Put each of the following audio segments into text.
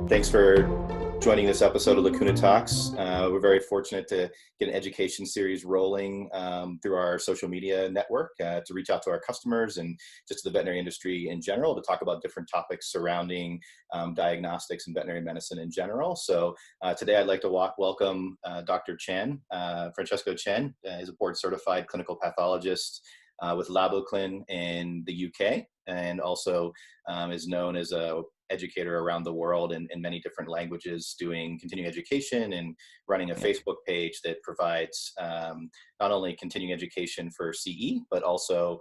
Thanks for joining this episode of Lacuna Talks. We're very fortunate to get an education series rolling through our social media network to reach out to our customers and just to the veterinary industry in general to talk about different topics surrounding diagnostics and veterinary medicine in general. So today I'd like to welcome Dr. Chen, Francesco Chen. He's a board certified clinical pathologist with Lacuna in the UK, and also is known as a educator around the world in many different languages, doing continuing education and running a Facebook page that provides not only continuing education for CE, but also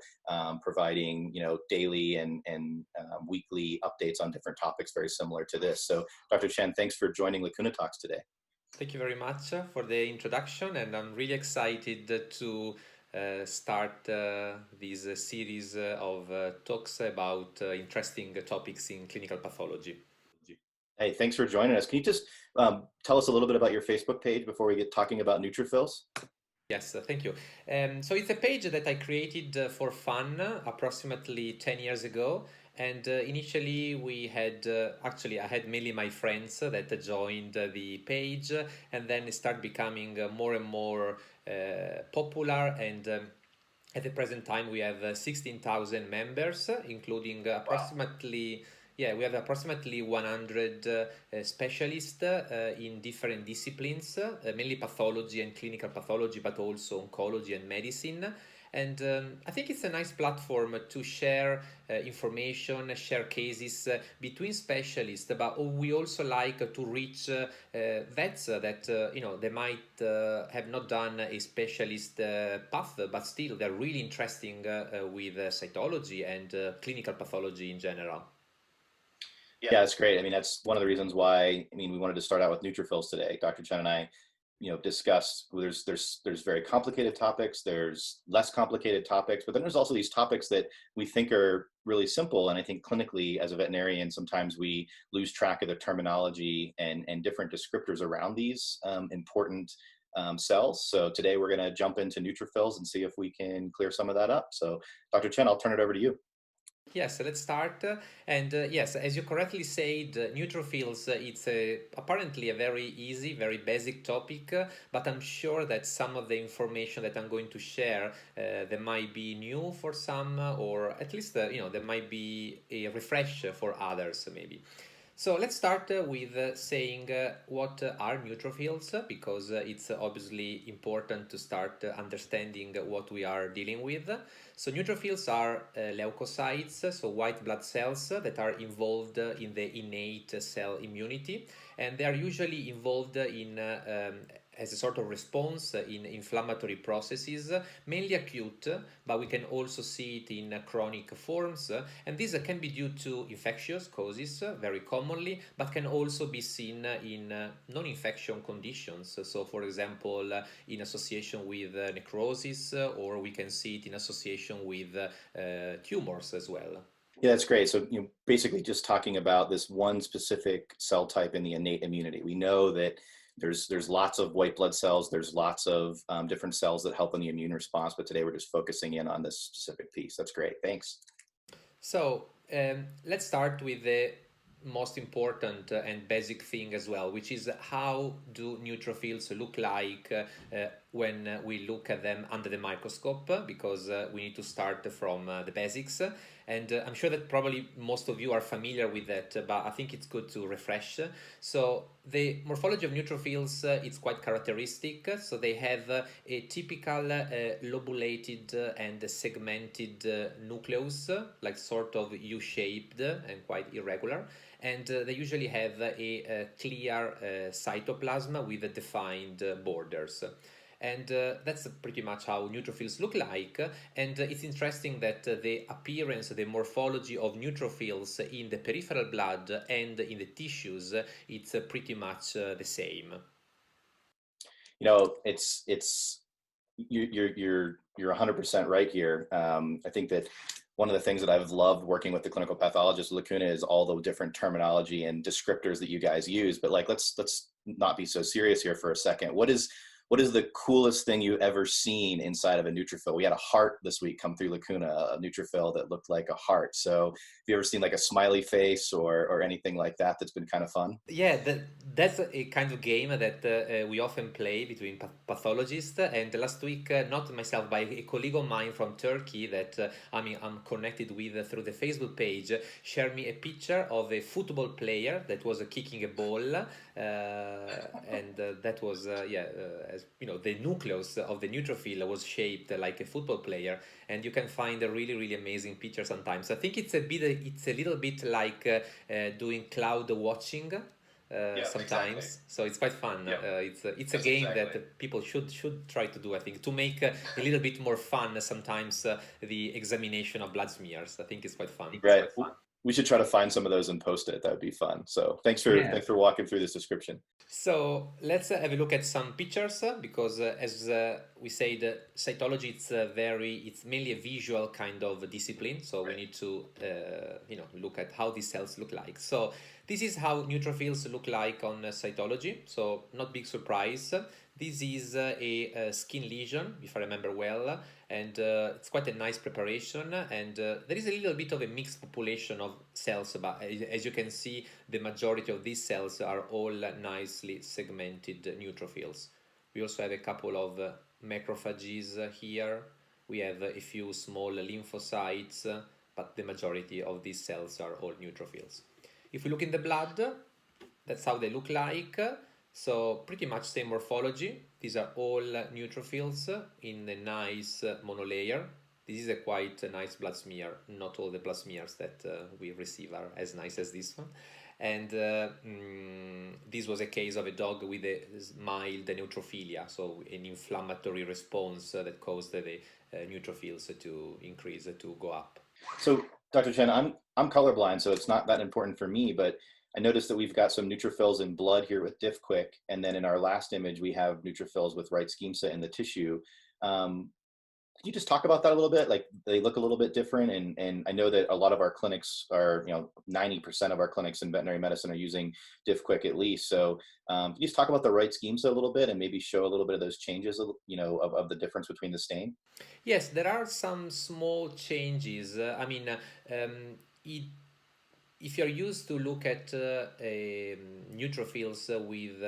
providing daily and weekly updates on different topics very similar to this. So Dr. Chen, thanks for joining Lacuna Talks today. Thank you very much for the introduction, and I'm really excited to start this series of talks about interesting topics in clinical pathology. Hey, thanks for joining us. Can you just tell us a little bit about your Facebook page before we get talking about neutrophils? Yes, thank you. So it's a page that I created for fun approximately 10 years ago. And initially we had, actually I had mainly my friends that joined the page, and then it started becoming more and more popular. And at the present time we have 16,000 members, including approximately, yeah, we have approximately 100 specialists in different disciplines, mainly pathology and clinical pathology, but also oncology and medicine. And I think it's a nice platform to share information, share cases between specialists, but we also like to reach vets that, they might have not done a specialist path, but still they're really interesting with cytology and clinical pathology in general. Yeah, that's great. I mean, that's one of the reasons why, we wanted to start out with neutrophils today. Dr. Chen and I, discussed there's very complicated topics, there's less complicated topics, but then there's also these topics that we think are really simple. And I think clinically as a veterinarian, sometimes we lose track of the terminology and different descriptors around these important cells. So today we're going to jump into neutrophils and see if we can clear some of that up. So Dr. Chen, I'll turn it over to you. Yes, let's start. And yes, as you correctly said, neutrophils, it's apparently a very easy, very basic topic, but I'm sure that some of the information that I'm going to share, that might be new for some, or at least, there might be a refresh for others, maybe. So let's start with saying what are neutrophils, because it's obviously important to start understanding what we are dealing with. So neutrophils are leukocytes, so white blood cells that are involved in the innate cell immunity, and they are usually involved in as a sort of response in inflammatory processes, mainly acute, but we can also see it in chronic forms. And this can be due to infectious causes, very commonly, but can also be seen in non-infection conditions. So, for example, in association with necrosis, or we can see it in association with tumors as well. Yeah, that's great. So, basically just talking about this one specific cell type in the innate immunity. We know that there's lots of white blood cells, there's lots of different cells that help in the immune response, but today we're just focusing in on this specific piece. That's great, thanks. So let's start with the most important and basic thing as well, which is how do neutrophils look like when we look at them under the microscope, because we need to start from the basics. And I'm sure that probably most of you are familiar with that, but I think it's good to refresh. So the morphology of neutrophils, it's quite characteristic. So they have a typical lobulated and segmented nucleus, like sort of U-shaped and quite irregular. And they usually have a clear cytoplasm with defined borders. And that's pretty much how neutrophils look like. And it's interesting that the appearance, the morphology of neutrophils in the peripheral blood and in the tissues, it's pretty much the same. You're 100% right here. I think that one of the things that I've loved working with the clinical pathologist Lacuna is all the different terminology and descriptors that you guys use. But let's not be so serious here for a second. what is the coolest thing you ever seen inside of a neutrophil? We had a heart this week come through Lacuna, a neutrophil that looked like a heart. So have you ever seen like a smiley face or anything like that that's been kind of fun? Yeah, that's a kind of game that we often play between pathologists. And last week, not myself, but a colleague of mine from Turkey that I'm connected with through the Facebook page, shared me a picture of a football player that was kicking a ball, and that was as you know, the nucleus of the neutrophil was shaped like a football player, and you can find a really really amazing picture sometimes. I think it's a little bit like doing cloud watching Yeah, exactly. sometimes. So it's quite fun. Yep, It's a that's game exactly. that people should try to do. I think to make a little bit more fun sometimes the examination of blood smears. I think it's quite fun. Right. We should try to find some of those and post it. That would be fun. So Yeah. thanks for walking through this description. So let's have a look at some pictures because as we said, cytology it's mainly a visual kind of discipline. So we Right. need to look at how these cells look like. So this is how neutrophils look like on cytology. So not big surprise. This is a skin lesion, if I remember well, and it's quite a nice preparation. And there is a little bit of a mixed population of cells, but as you can see, the majority of these cells are all nicely segmented neutrophils. We also have a couple of macrophages here. We have a few small lymphocytes, but the majority of these cells are all neutrophils. If we look in the blood, that's how they look like. So pretty much same morphology. These are all neutrophils in a nice monolayer. This is a quite nice blood smear. Not all the blood smears that we receive are as nice as this one. And this was a case of a dog with a mild neutrophilia, so an inflammatory response that caused the neutrophils to increase, to go up. So, Dr. Chen, I'm colorblind, so it's not that important for me, but I noticed that we've got some neutrophils in blood here with DiffQuick, and then in our last image we have neutrophils with right schemsa in the tissue. Um, can you just talk about that a little bit? Like they look a little bit different, and I know that a lot of our clinics are, 90% of our clinics in veterinary medicine are using DiffQuick at least. So can you just talk about the right schemsa a little bit and maybe show a little bit of those changes, of the difference between the stain? Yes, there are some small changes. It if you're used to look at neutrophils with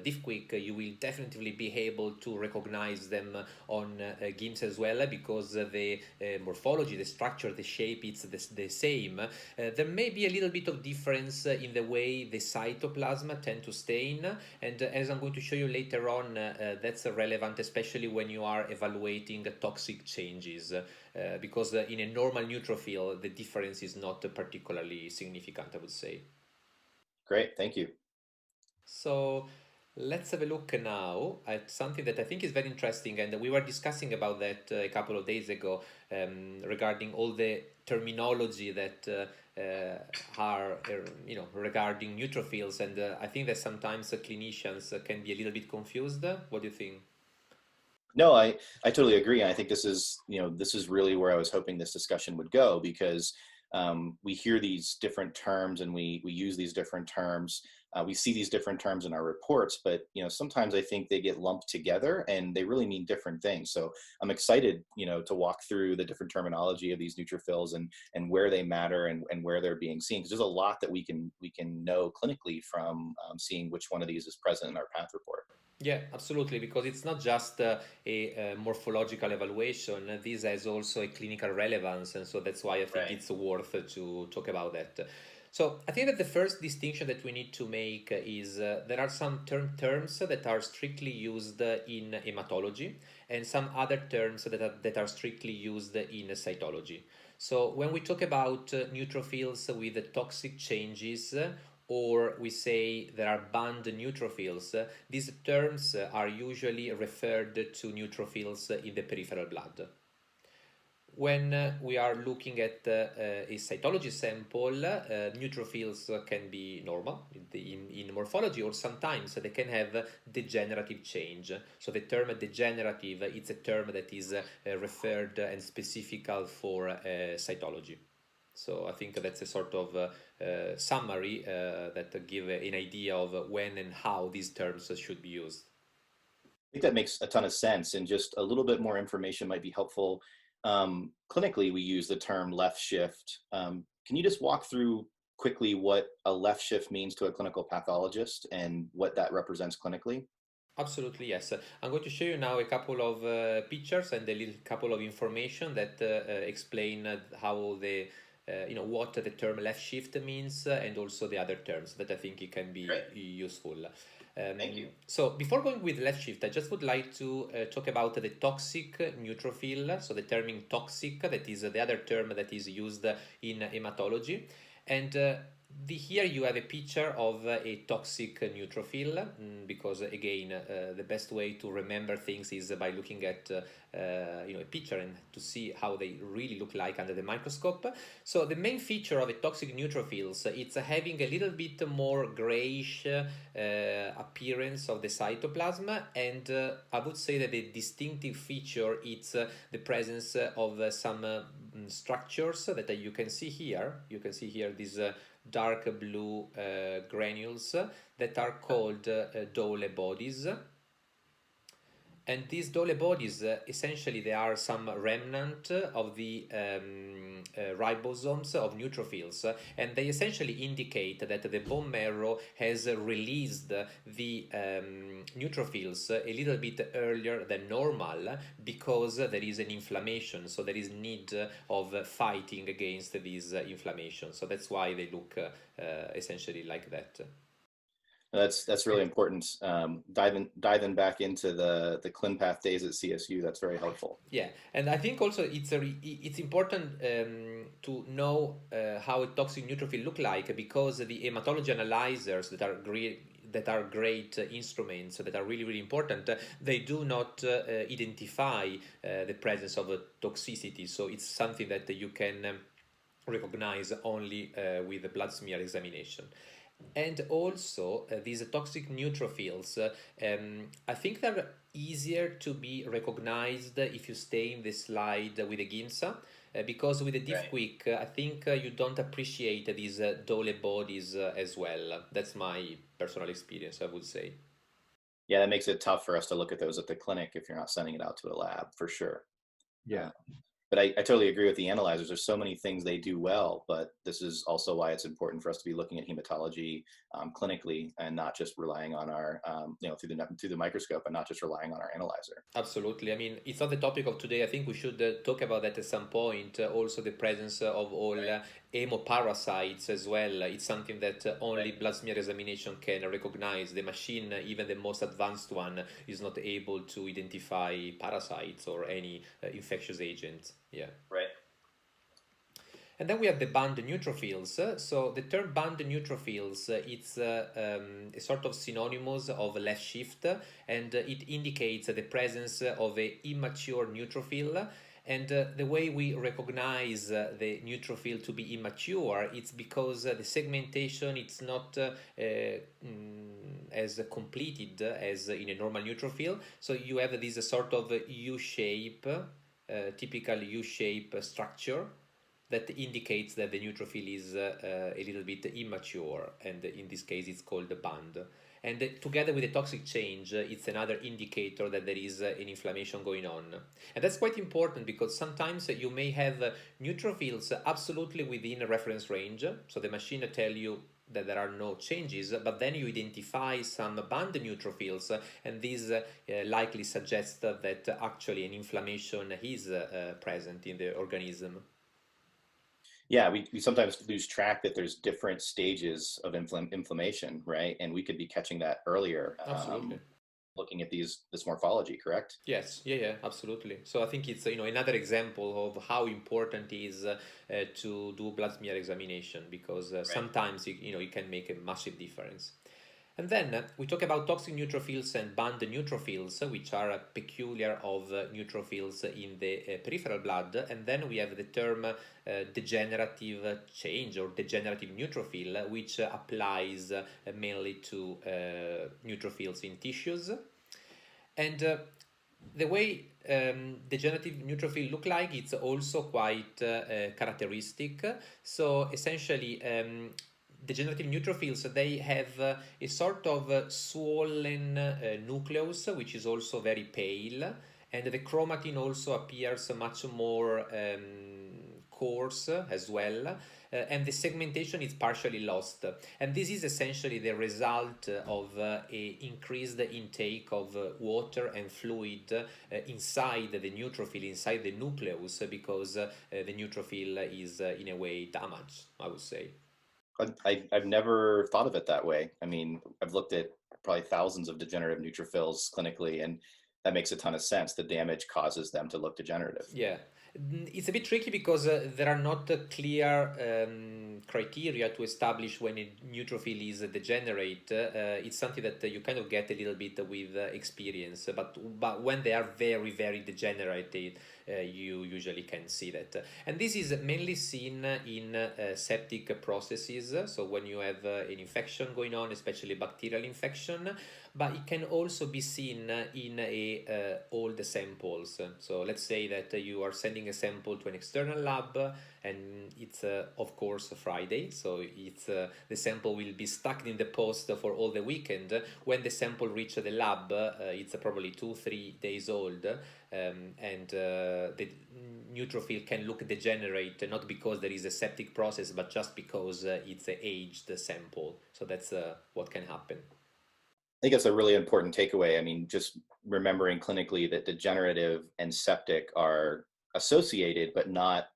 DiffQuick, you will definitely be able to recognize them on GIMS as well because the morphology, the structure, the shape, it's the same. There may be a little bit of difference in the way the cytoplasm tend to stain, and as I'm going to show you later on, that's relevant, especially when you are evaluating toxic changes. Because in a normal neutrophil, the difference is not particularly significant, I would say. Great, thank you. So let's have a look now at something that I think is very interesting, and we were discussing about that a couple of days ago regarding all the terminology that are, regarding neutrophils, and I think that sometimes clinicians can be a little bit confused. What do you think? No, I totally agree. And I think this is really where I was hoping this discussion would go because we hear these different terms and we use these different terms. We see these different terms in our reports, but sometimes I think they get lumped together and they really mean different things. So I'm excited, to walk through the different terminology of these neutrophils and where they matter and where they're being seen. Because there's a lot that we can know clinically from seeing which one of these is present in our path report. Yeah, absolutely, because it's not just a morphological evaluation. This has also a clinical relevance, and so that's why I think Right. it's worth to talk about that. So I think that the first distinction that we need to make is there are some terms that are strictly used in hematology, and some other terms that are strictly used in cytology. So when we talk about neutrophils with toxic changes, or we say there are banned neutrophils, these terms are usually referred to neutrophils in the peripheral blood. When we are looking at a cytology sample, neutrophils can be normal in morphology, or sometimes they can have degenerative change. So the term degenerative, it's a term that is referred and specific for cytology. So I think that's a sort of summary that give an idea of when and how these terms should be used. think that makes a ton of sense, and just a little bit more information might be helpful. Clinically, we use the term left shift. Can you just walk through quickly what a left shift means to a clinical pathologist and what that represents clinically? Absolutely, yes. I'm going to show you now a couple of pictures and a little couple of information that explain how what the term left shift means, and also the other terms that I think it can be Great, useful. thank you. So before going with left shift, I just would like to talk about the toxic neutrophil. So the term toxic, that is the other term that is used in hematology. And here you have a picture of a toxic neutrophil, because again, the best way to remember things is by looking at a picture and to see how they really look like under the microscope. So the main feature of a toxic neutrophils, it's having a little bit more grayish appearance of the cytoplasm, and I would say that the distinctive feature is the presence of some structures that you can see here. You can see here these dark blue granules that are called Dole bodies. And these Dole bodies, essentially, they are some remnant of the ribosomes of neutrophils, and they essentially indicate that the bone marrow has released the neutrophils a little bit earlier than normal because there is an inflammation. So there is need of fighting against this inflammation. So that's why they look essentially like that. That's really important. Diving back into the ClinPath days at CSU, that's very helpful. Yeah, and I think also it's important to know how a toxic neutrophil look like, because the hematology analyzers that are great instruments that are really important, they do not identify the presence of a toxicity. So it's something that you can recognize only with a blood smear examination. And also, these toxic neutrophils, I think they're easier to be recognized if you stay in the slide with a Ginsa, because with a diff Right. quick, I think you don't appreciate these Dole bodies as well. That's my personal experience, I would say. Yeah, that makes it tough for us to look at those at the clinic if you're not sending it out to a lab, for sure. Yeah. But I totally agree with the analyzers. There's so many things they do well, but this is also why it's important for us to be looking at hematology clinically, and not just relying on our, through the microscope, and not just relying on our analyzer. Absolutely. I mean, it's not the topic of today. I think we should talk about that at some point. Also, the presence of all hemoparasites as well. It's something that only blood smear examination can recognize. The machine, even the most advanced one, is not able to identify parasites or any infectious agents. Yeah. Right. And then we have the band neutrophils. So the term band neutrophils, it's a sort of synonymous of left shift, and it indicates the presence of a immature neutrophil. And the way we recognize the neutrophil to be immature, it's because the segmentation it's not as completed as in a normal neutrophil. So you have this sort of U-shape, typical U-shape structure that indicates that the neutrophil is a little bit immature, and in this case it's called the band. And together with the toxic change, it's another indicator that there is an inflammation going on. And that's quite important, because sometimes you may have neutrophils absolutely within a reference range, so the machine tell you that there are no changes, but then you identify some band neutrophils, and this likely suggests that actually an inflammation is present in the organism. Yeah, we sometimes lose track that there's different stages of inflammation, right? And we could be catching that earlier, Absolutely. looking at this morphology, correct? Yes, yeah, absolutely. So I think it's another example of how important it is to do blood smear examination, because Right. sometimes it can make a massive difference. And then we talk about toxic neutrophils and band neutrophils, which are peculiar of neutrophils in the peripheral blood. And then we have the term degenerative change or degenerative neutrophil, which applies mainly to neutrophils in tissues. And the way degenerative neutrophil look like, it's also quite characteristic. So essentially, degenerative neutrophils, they have a sort of swollen nucleus, which is also very pale, and the chromatin also appears much more coarse as well. And the segmentation is partially lost. And this is essentially the result of a increased intake of water and fluid inside the neutrophil, inside the nucleus, because the neutrophil is in a way damaged, I would say. I've never thought of it that way. I mean, I've looked at probably thousands of degenerative neutrophils clinically, and that makes a ton of sense. The damage causes them to look degenerative. Yeah, it's a bit tricky because there are not clear criteria to establish when a neutrophil is degenerate. It's something that you kind of get a little bit with experience, but when they are very, very degenerated, you usually can see that. And this is mainly seen in septic processes. So when you have an infection going on, especially bacterial infection, but it can also be seen in all the samples. So let's say that you are sending a sample to an external lab, and it's of course Friday, so the sample will be stuck in the post for all the weekend. When the sample reaches the lab, it's probably 2-3 days old, and the neutrophil can look degenerate, not because there is a septic process, but just because it's an aged sample. So that's what can happen. I think that's a really important takeaway. I mean, just remembering clinically that degenerative and septic are associated, but not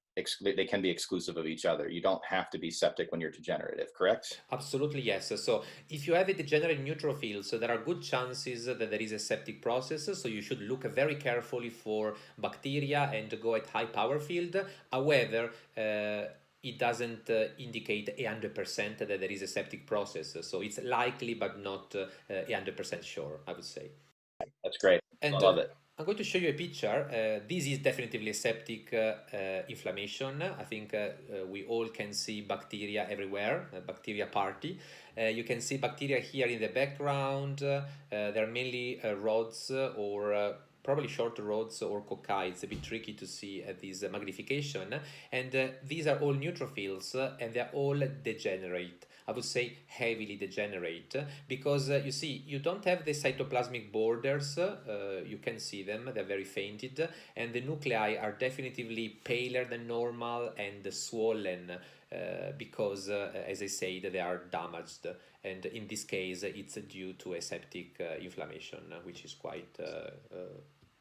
they can be exclusive of each other. You don't have to be septic when you're degenerative, correct? Absolutely, yes. So if you have a degenerate neutrophil, so there are good chances that there is a septic process. So you should look very carefully for bacteria and go at high power field. However, it doesn't indicate 100% that there is a septic process. So it's likely, but not 100% sure, I would say. That's great. I And love it. I'm going to show you a picture. This is definitely a septic inflammation. I think we all can see bacteria everywhere, a bacteria party. You can see bacteria here in the background. They're mainly rods or probably short rods or cocci. It's a bit tricky to see this magnification. And these are all neutrophils and they're all degenerate. I would say heavily degenerate because you see, you don't have the cytoplasmic borders. You can see them, they're very fainted, and the nuclei are definitively paler than normal and swollen because, as I said, they are damaged. And in this case, it's due to a septic inflammation, which is quite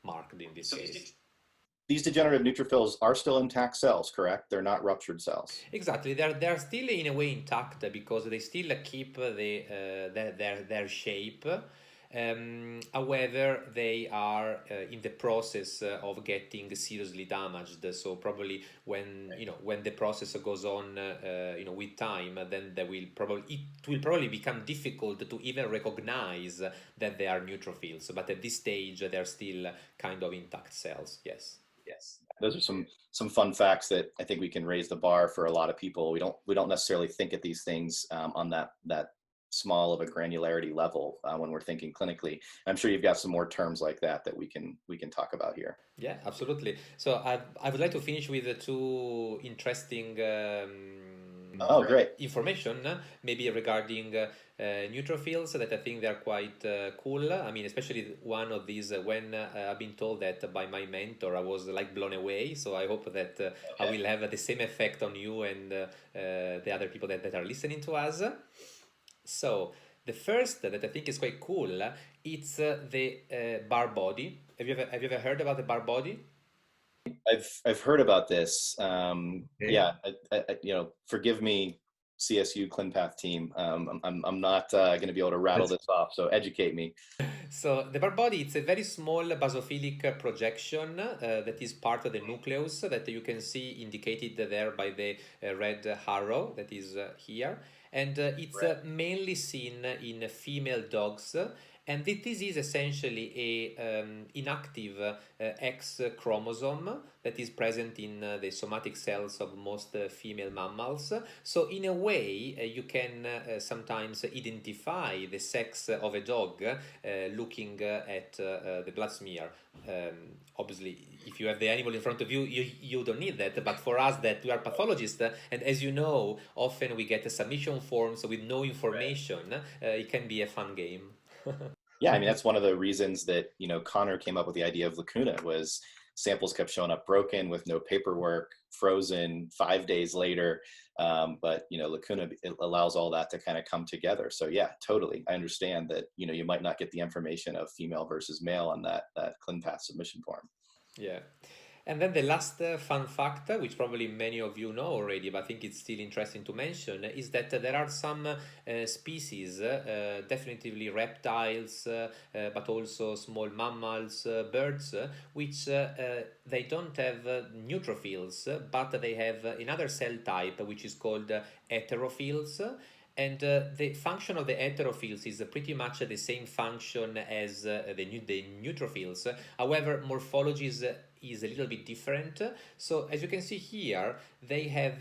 marked in this case. These degenerative neutrophils are still intact cells, correct? They're not ruptured cells. Exactly, they're still in a way intact because they still keep their shape. However, they are in the process of getting seriously damaged. So probably when the process goes on with time, then it will probably become difficult to even recognize that they are neutrophils. But at this stage, they're still kind of intact cells. Yes. Yes, those are some fun facts that I think we can raise the bar for a lot of people. We don't necessarily think at these things on that small of a granularity level when we're thinking clinically. I'm sure you've got some more terms like that we can talk about here. Yeah, absolutely. So I would like to finish with two interesting Oh, great. information, maybe regarding neutrophils that I think they're quite cool. I mean, especially one of these when I've been told that by my mentor, I was like blown away. So I hope that I will have the same effect on you and the other people that are listening to us. So the first that I think is quite cool, it's the bar body. Have you ever heard about the bar body? I've heard about this. Okay. Yeah, forgive me, CSU ClinPath team. I'm not going to be able to rattle this off. So educate me. So the bar body, it's a very small basophilic projection that is part of the nucleus that you can see indicated there by the red arrow that is here. And it's Right. mainly seen in female dogs. And this is essentially a inactive X chromosome that is present in the somatic cells of most female mammals. So in a way, you can sometimes identify the sex of a dog looking at the blood smear. Obviously, if you have the animal in front of you, you don't need that. But for us that we are pathologists, and as you know, often we get submission forms with no information, it can be a fun game. Yeah, I mean that's one of the reasons that Connor came up with the idea of Lacuna was samples kept showing up broken with no paperwork, frozen 5 days later. But Lacuna, it allows all that to kind of come together. So yeah, totally, I understand that you might not get the information of female versus male on that ClinPath submission form. Yeah. And then the last fun fact, which probably many of you know already, but I think it's still interesting to mention, is that there are some species, definitely reptiles, but also small mammals, birds, which they don't have neutrophils, but they have another cell type which is called heterophils. And the function of the heterophils is pretty much the same function as the neutrophils. However, morphology is a little bit different. So as you can see here, they have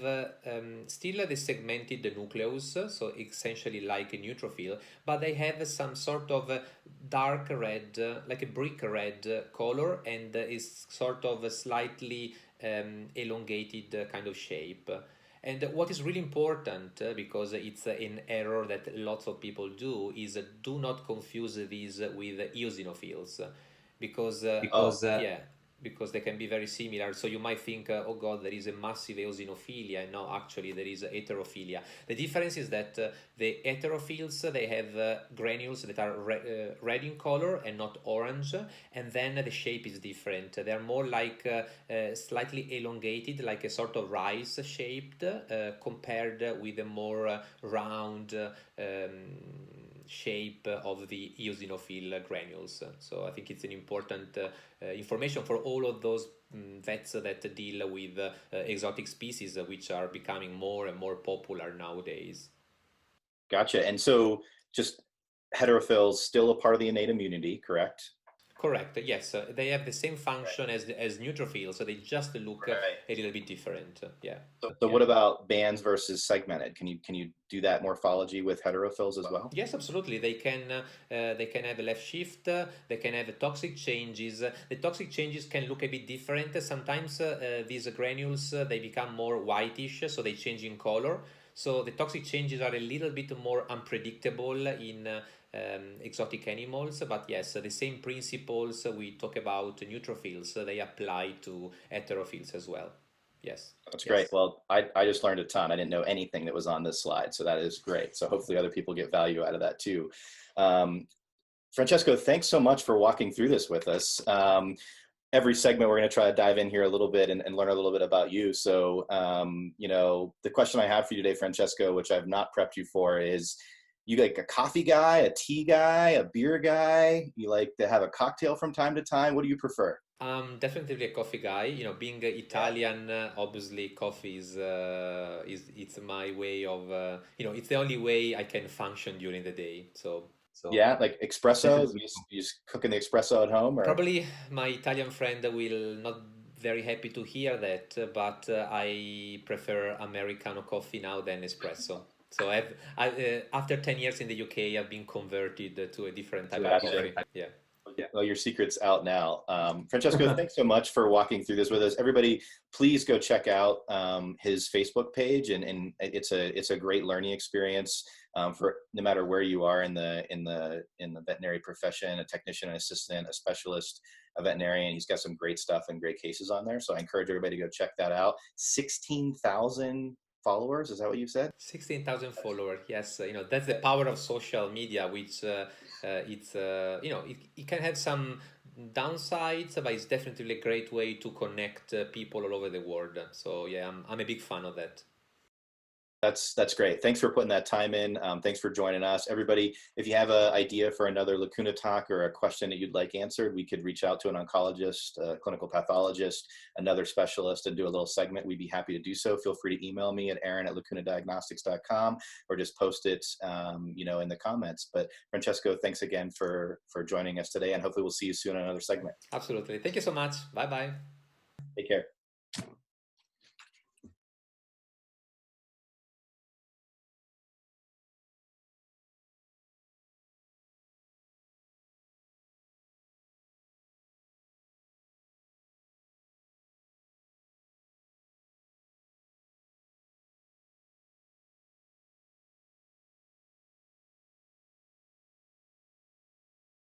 still the segmented nucleus, so essentially like a neutrophil, but they have some sort of dark red, like a brick red color, and is sort of a slightly elongated kind of shape. And what is really important, because it's an error that lots of people do, is do not confuse these with eosinophils, because Oh, yeah, because they can be very similar. So you might think, oh God, there is a massive eosinophilia. No, actually, there is heterophilia. The difference is that the heterophils, they have granules that are red in color and not orange, and then the shape is different. They are more like slightly elongated, like a sort of rice shaped, compared with a more round shape of the eosinophil granules. So I think it's an important information for all of those vets that deal with exotic species, which are becoming more and more popular nowadays. gotcha. And so just heterophils still a part of the innate immunity, correct? Correct. Yes, they have the same function as neutrophils, so they just look Right. a little bit different. Yeah. So what about bands versus segmented? Can you do that morphology with heterophils as well? Yes, absolutely. They can have a left shift. They can have toxic changes. The toxic changes can look a bit different. Sometimes these granules they become more whitish, so they change in color. So the toxic changes are a little bit more unpredictable in exotic animals. But yes, the same principles we talk about neutrophils they apply to heterophils as well. Yes. That's great. Well, I just learned a ton. I didn't know anything that was on this slide, so that is great. So hopefully other people get value out of that too. Um, Francesco, thanks so much for walking through this with us. Every segment, we're going to try to dive in here a little bit and learn a little bit about you. So, the question I have for you today, Francesco, which I've not prepped you for, is you like a coffee guy, a tea guy, a beer guy? You like to have a cocktail from time to time? What do you prefer? I'm definitely a coffee guy. You know, being Italian, obviously coffee is it's my way of it's the only way I can function during the day. So Yeah, like espressos. You just cooking the espresso at home, or? probably my Italian friend will not very happy to hear that, but I prefer Americano coffee now than espresso. So after 10 years in the UK, I've been converted to a different type of Gotcha. coffee. Yeah. Well, your secret's out now. Francesco, thanks so much for walking through this with us. Everybody, please go check out his Facebook page, and it's a great learning experience for no matter where you are in the veterinary profession, a technician, an assistant, a specialist, a veterinarian. He's got some great stuff and great cases on there. So I encourage everybody to go check that out. 16,000 followers. Is that what you said? 16,000 followers. Yes, that's the power of social media, which it can have some downsides, but it's definitely a great way to connect people all over the world. So yeah, I'm a big fan of that. That's great. Thanks for putting that time in. Thanks for joining us, everybody. If you have an idea for another Lacuna talk or a question that you'd like answered, we could reach out to an oncologist, a clinical pathologist, another specialist, and do a little segment. We'd be happy to do so. Feel free to email me at aaron@lacunadiagnostics.com or just post it, in the comments. But Francesco, thanks again for joining us today, and hopefully we'll see you soon on another segment. Absolutely. Thank you so much. Bye bye. Take care.